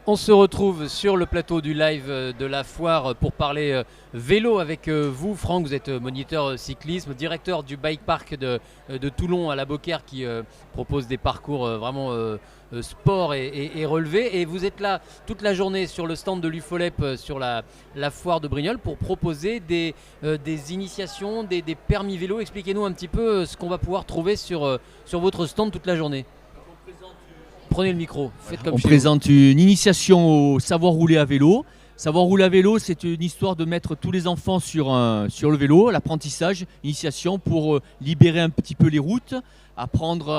On se retrouve sur le plateau du live de la foire pour parler vélo avec vous. Franck, vous êtes moniteur cyclisme, directeur du bike park de Toulon à la Beaucaire qui propose des parcours vraiment sport et relevé. Et vous êtes là toute la journée sur le stand de l'UFOLEP sur la foire de Brignoles pour proposer des initiations, des permis vélo. Expliquez-nous un petit peu ce qu'on va pouvoir trouver sur votre stand toute la journée. Prenez le micro, faites comme On chez vous. présente une initiation au savoir rouler à vélo. Savoir rouler à vélo, c'est une histoire de mettre tous les enfants sur le vélo, l'apprentissage, initiation pour libérer un petit peu les routes, apprendre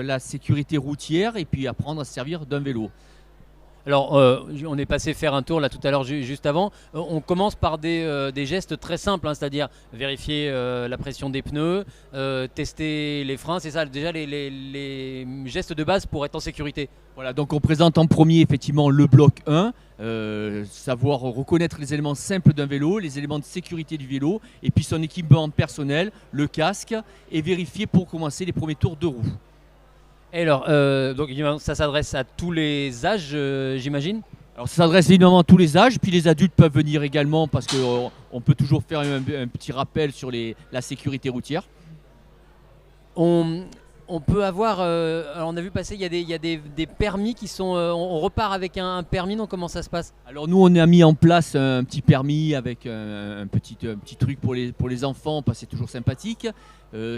la sécurité routière et puis apprendre à se servir d'un vélo. Alors, on est passé faire un tour là tout à l'heure juste avant. On commence par des gestes très simples, hein, c'est-à-dire vérifier la pression des pneus, tester les freins. C'est ça déjà les gestes de base pour être en sécurité. Voilà, donc on présente en premier effectivement le bloc 1, savoir reconnaître les éléments simples d'un vélo, les éléments de sécurité du vélo, et puis son équipement personnel, le casque, et vérifier pour commencer les premiers tours de roue. Et alors, donc évidemment, ça s'adresse à tous les âges, j'imagine. Alors ça s'adresse évidemment à tous les âges, puis les adultes peuvent venir également parce qu'on peut toujours faire un petit rappel sur la sécurité routière. On peut avoir, alors on a vu passer, il y a des permis qui sont, on repart avec un permis, donc comment ça se passe? Alors nous on a mis en place un petit permis avec un petit truc pour les enfants parce que c'est toujours sympathique.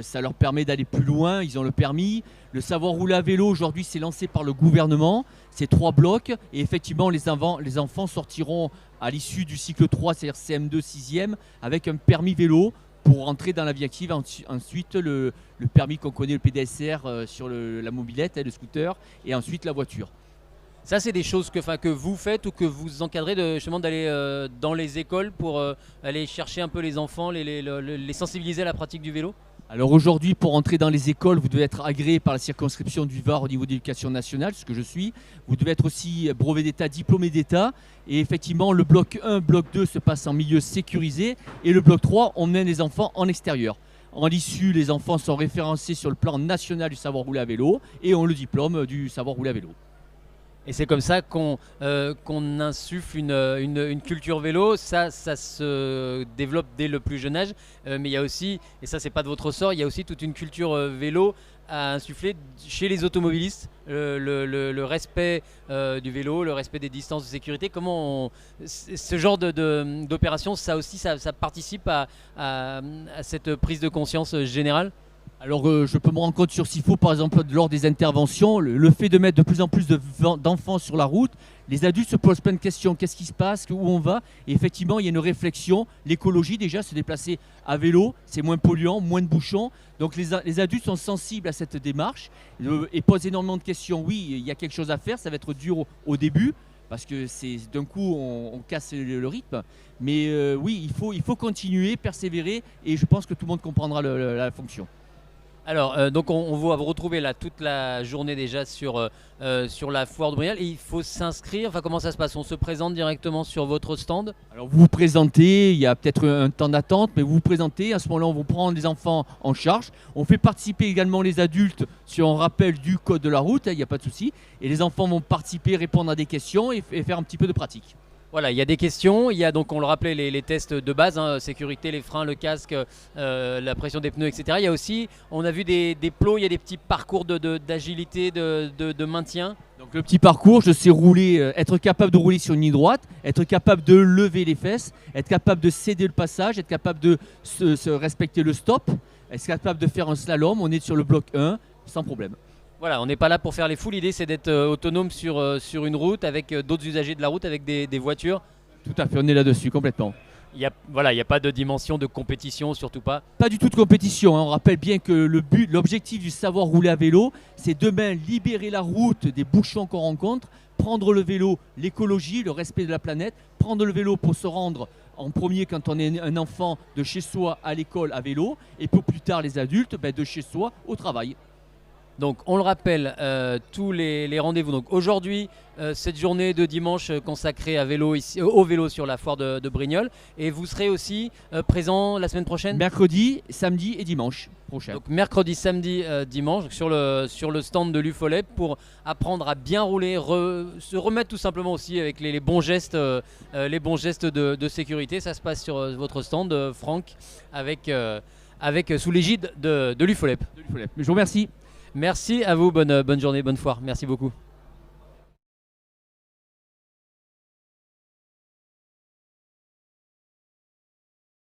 Ça leur permet d'aller plus loin, ils ont le permis. Le savoir rouler à vélo aujourd'hui c'est lancé par le gouvernement, c'est 3 blocs et effectivement les enfants sortiront à l'issue du cycle 3, c'est-à-dire CM2 6e, avec un permis vélo pour rentrer dans la vie active. Ensuite le permis qu'on connaît, le PDSR sur la mobilette, le scooter, et ensuite la voiture. Ça, c'est des choses que vous faites ou que vous encadrez justement d'aller dans les écoles pour aller chercher un peu les enfants, les sensibiliser à la pratique du vélo? Alors aujourd'hui, pour entrer dans les écoles, vous devez être agréé par la circonscription du Var au niveau de l'éducation nationale, ce que je suis. Vous devez être aussi brevet d'État, diplômé d'État. Et effectivement, le bloc 1, bloc 2 se passe en milieu sécurisé. Et le bloc 3, on mène les enfants en extérieur. En l'issue, les enfants sont référencés sur le plan national du savoir rouler à vélo et ont le diplôme du savoir rouler à vélo. Et c'est comme ça qu'on insuffle une culture vélo. Ça se développe dès le plus jeune âge. Mais il y a aussi, et ça c'est pas de votre ressort, il y a aussi toute une culture vélo à insuffler chez les automobilistes. Le respect du vélo, le respect des distances de sécurité. Ce genre d'opération, ça aussi, ça participe à cette prise de conscience générale? Alors je peux me rendre compte sur s'il faut, par exemple, lors des interventions, le fait de mettre de plus en plus d'enfants sur la route, les adultes se posent plein de questions. Qu'est-ce qui se passe? Où on va? Et effectivement, il y a une réflexion. L'écologie, déjà, se déplacer à vélo, c'est moins polluant, moins de bouchons. Donc les adultes sont sensibles à cette démarche et posent énormément de questions. Oui, il y a quelque chose à faire, ça va être dur au début, parce que c'est d'un coup on casse le rythme. Mais oui, il faut continuer, persévérer, et je pense que tout le monde comprendra la fonction. Alors, donc on va vous retrouver là toute la journée déjà sur la foire de Brignoles. Et il faut s'inscrire, enfin comment ça se passe? On se présente directement sur votre stand? Alors vous vous présentez, il y a peut-être un temps d'attente, mais vous vous présentez, à ce moment-là on vous prend les enfants en charge. On fait participer également les adultes sur un rappel du code de la route, il n'y a pas de souci. Et les enfants vont participer, répondre à des questions et faire un petit peu de pratique. Voilà, il y a des questions, il y a donc on le rappelait les tests de base, hein, sécurité, les freins, le casque, la pression des pneus, etc. Il y a aussi, on a vu des plots, il y a des petits parcours d'agilité, de maintien. Donc le petit parcours, je sais rouler, être capable de rouler sur une ligne droite, être capable de lever les fesses, être capable de céder le passage, être capable de se respecter le stop, être capable de faire un slalom. On est sur le bloc 1 sans problème. Voilà, on n'est pas là pour faire les fous, l'idée c'est d'être autonome sur une route avec d'autres usagers de la route, avec des voitures. Tout à fait, on est là-dessus complètement. Voilà, il n'y a pas de dimension de compétition, surtout pas. Pas du tout de compétition, hein. On rappelle bien que l'objectif du savoir rouler à vélo, c'est demain libérer la route des bouchons qu'on rencontre, prendre le vélo, l'écologie, le respect de la planète, prendre le vélo pour se rendre en premier quand on est un enfant de chez soi à l'école à vélo, et pour plus tard les adultes, de chez soi au travail. Donc on le rappelle, tous les rendez-vous. Donc aujourd'hui, cette journée de dimanche consacrée à vélo ici, au vélo sur la foire de Brignoles. Et vous serez aussi présent la semaine prochaine. Mercredi, samedi et dimanche prochain. Donc mercredi, samedi, dimanche sur le stand de l'UFOLEP pour apprendre à bien rouler, se remettre tout simplement aussi avec les bons gestes, de sécurité. Ça se passe sur votre stand, Franck, avec sous l'égide de l'UFOLEP. Je vous remercie. Merci à vous, bonne journée, bonne foire. Merci beaucoup.